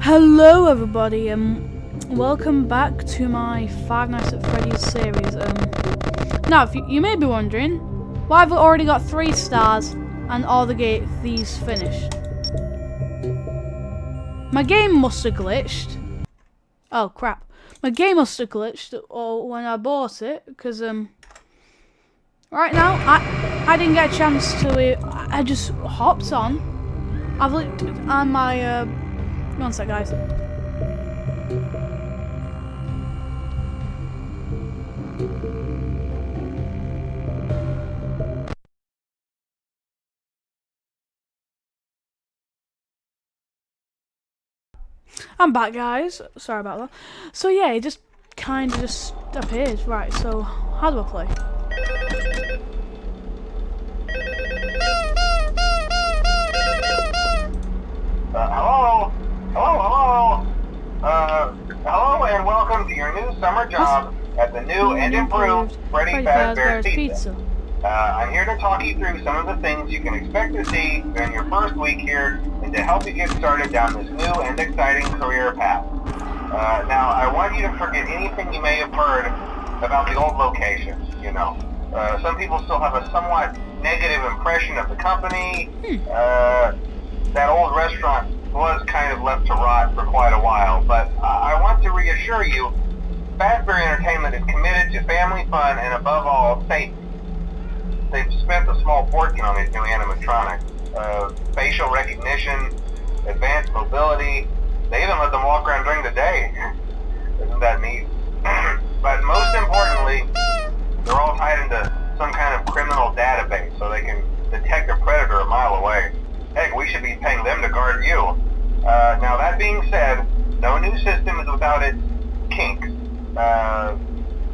Hello everybody and welcome back to my Five Nights at Freddy's series. Now if you may be wondering, why have I already got 3 stars and all these finished? My game must have glitched. Oh crap. My game must have glitched when I bought it, because right now I didn't get a chance to I just hopped on. I've looked on my one sec guys. I'm back guys, sorry about that. So yeah, it just kind of just appears. Right, so how do I play? Hello and welcome to your new summer job at the new and improved Freddy Fazbear's Pizza. I'm here to talk you through some of the things you can expect to see during your first week here and to help you get started down this new and exciting career path. Now, I want you to forget anything you may have heard about the old location, you know. Some people still have a somewhat negative impression of the company. That old restaurant was kind of left to rot for quite a while, but I want to reassure you, Fazbear Entertainment is committed to family fun and above all, safety. They've spent a small fortune on these new animatronics. Facial recognition, advanced mobility, they even let them walk around during the day. Isn't that neat? But most importantly, they're all tied into some kind of criminal database so they can detect a predator a mile away. Heck, we should be paying them to guard you. Now that being said, no new system is without its kinks.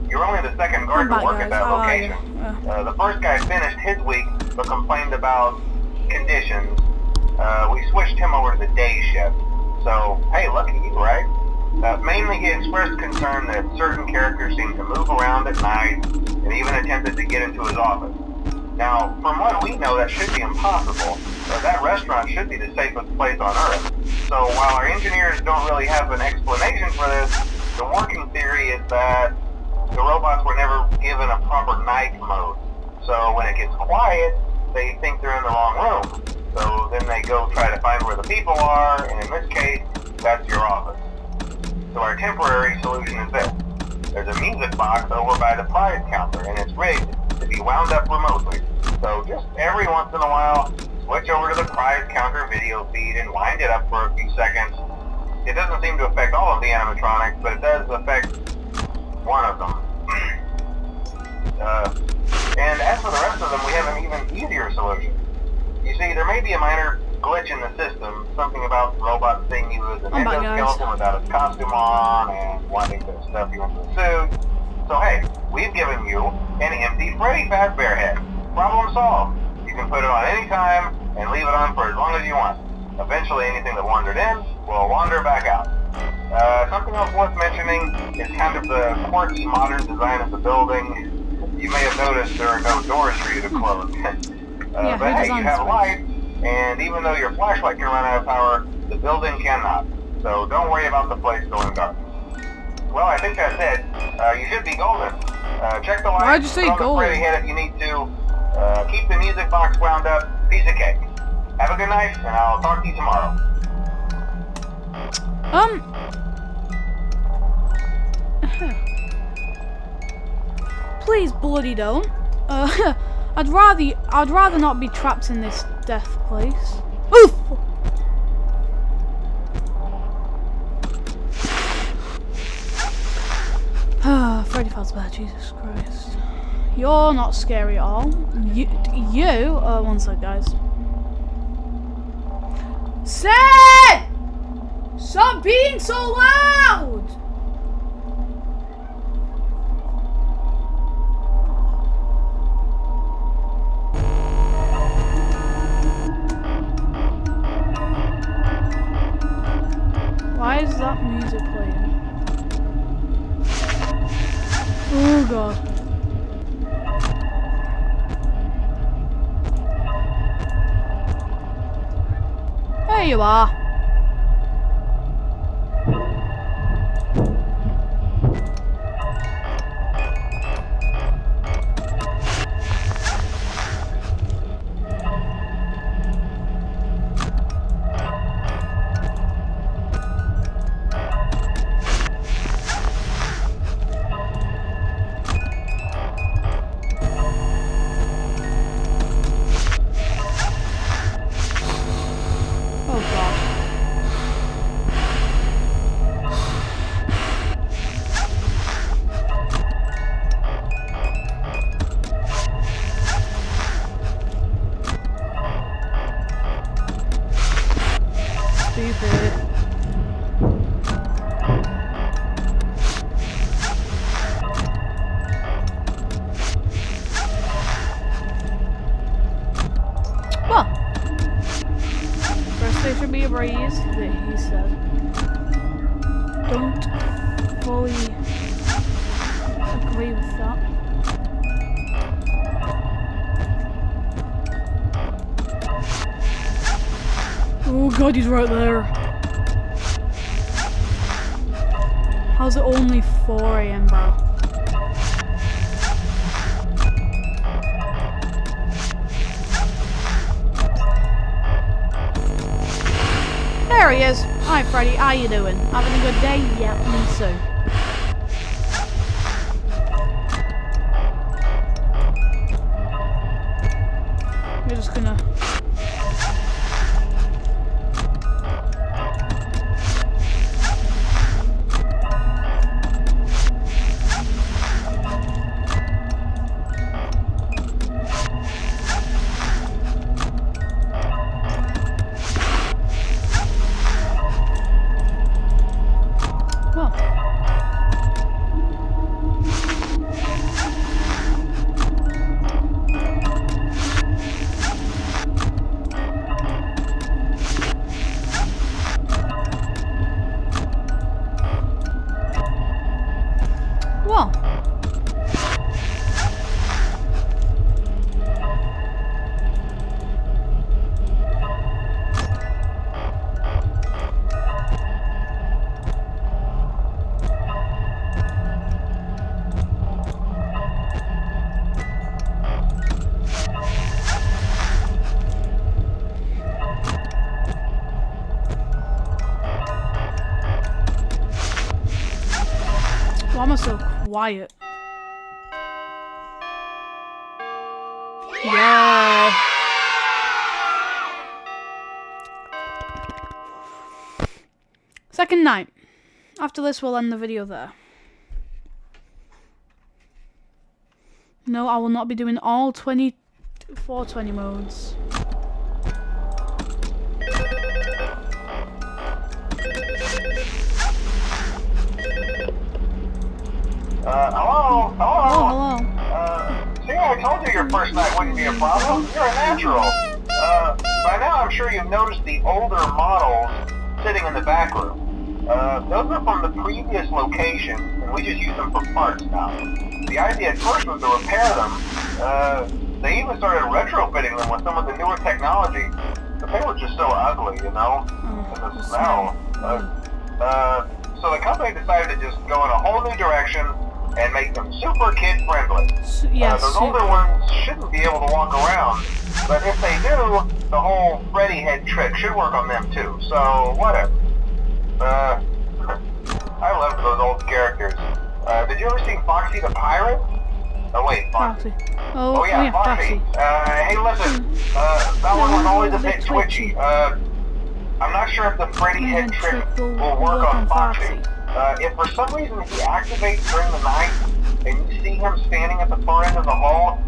You're only the second guard to work at that location. The first guy finished his week but complained about conditions. We switched him over to the day shift. So, hey, lucky you, right? Mainly he expressed concern that certain characters seem to move around at night and even attempted to get into his office. Now, from what we know, that should be impossible. That restaurant should be the safest place on Earth. So while our engineers don't really have an explanation for this, the working theory is that the robots were never given a proper night mode. So when it gets quiet, they think they're in the wrong room. So then they go try to find where the people are, and in this case, that's your office. So our temporary solution is this. There's a music box over by the prize counter, and it's rigged to be wound up remotely. So just every once in a while, switch over to the prize counter video feed and wind it up for a few seconds. It doesn't seem to affect all of the animatronics, but it does affect one of them. And as for the rest of them, we have an even easier solution. You see, there may be a minor glitch in the system, something about the robot seeing you as an endoskeleton without its costume on and wanting to stuff you into a suit. So hey, we've given you an empty Freddy Fazbear head. Problem solved. You can put it on any time and leave it on for as long as you want. Eventually anything that wandered in will wander back out. Something else worth mentioning is kind of the quartz modern design of the building. You may have noticed there are no doors for you to close. But hey, you have lights, and even though your flashlight can run out of power, the building cannot. So don't worry about the place going dark. Well, I think that's it. You should be golden. Check the lights. Why'd you say golden? Freddy head if you need to. Keep the music box wound up. Piece of cake. Have a good night, and I'll talk to you tomorrow. Please bloody don't. I'd rather not be trapped in this death place. Oof! Freddy Fazbear, Jesus Christ. You're not scary at all. One sec, guys. Sid! Stop being so loud! Why is that music playing? Oh god. There you are. stupid. Well, first day should be a breeze, he said. Don't fully agree with that. Oh god, he's right there. How's it only 4 AM, bro? There he is. Hi Freddy, how you doing? Having a good day? Yeah, me too. We're just gonna... Well, why am I so quiet? Yeah. Second night. After this, we'll end the video there. No, I will not be doing all 420 modes. Hello? Oh, hello. See, I told you your first night wouldn't be a problem. You're a natural. By now I'm sure you've noticed the older models sitting in the back room. Those are from the previous location, and we just use them for parts now. The idea at first was to repair them. They even started retrofitting them with some of the newer technology, but they were just so ugly, you know? And the smell. So the company decided to just go in a whole new direction and make them super kid friendly. Yes. Those older ones shouldn't be able to walk around, but if they do, the whole Freddy head trick should work on them too, so whatever. I loved those old characters. Did you ever see Foxy the Pirate? Oh wait, Foxy. Oh yeah, Foxy. Hey listen, that one was always a bit twitchy. I'm not sure if the Freddy head trick will work on Foxy. If for some reason he activates during the night, and you see him standing at the far end of the hall,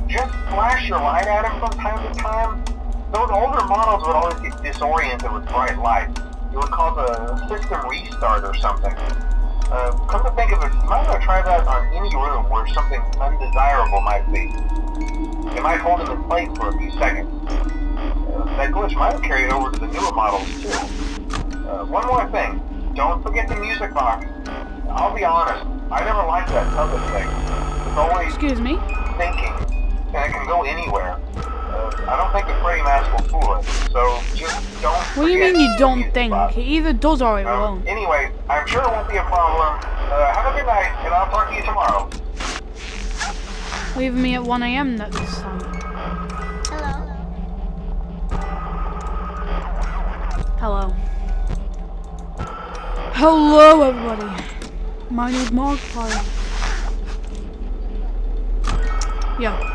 just flash your light at him from time to time. Those older models would always get disoriented with bright lights. It would cause a system restart or something. Come to think of it, you might want to try that on any room where something undesirable might be. It might hold him in place for a few seconds. That glitch might have carried over to the newer models too. One more thing. Don't forget the music box. I'll be honest, I never liked that puppet thing. It's always thinking, and it can go anywhere. I don't think the Freddy mask will fool it, so just don't forget. What do you mean you don't think? It either does or it won't. Anyway, I'm sure it won't be a problem. Have a good night, and I'll talk to you tomorrow. Leaving me at 1 AM this time. Hello. Hello, everybody. My name is Markiplier. Yeah.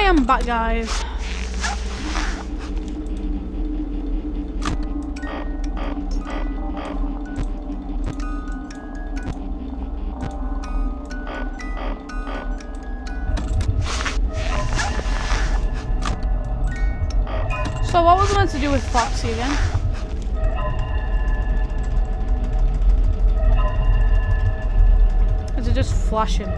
am back, guys. So what was I meant to do with Foxy again? Is it just flash him?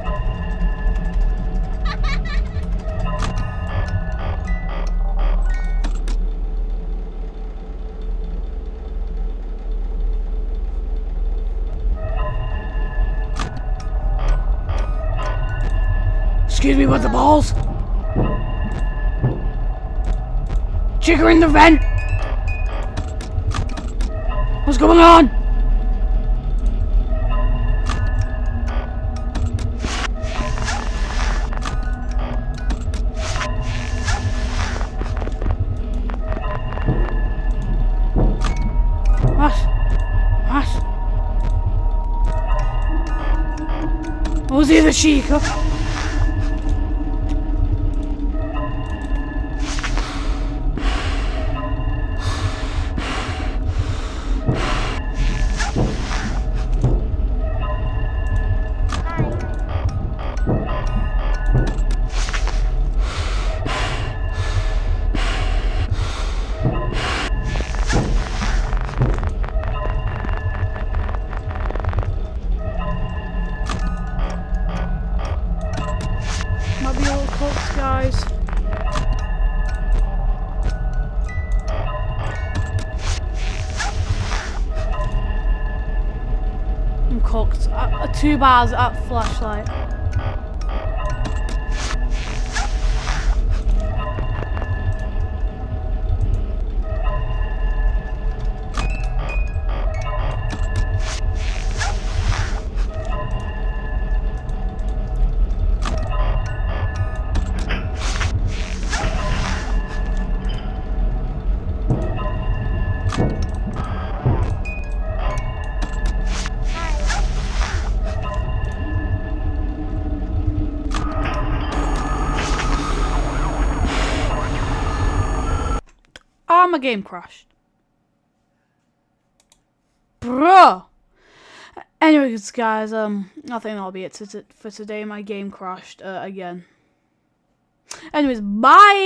Excuse me with the balls. Jigger in the vent. What's going on? What? Was he the Sheikah? Might be a little cooked, guys. I'm cooked. 2 bars at flashlight. Oh, my game crashed. Bruh. Anyways, guys, I think that'll be it for today. My game crashed again. Anyways, bye.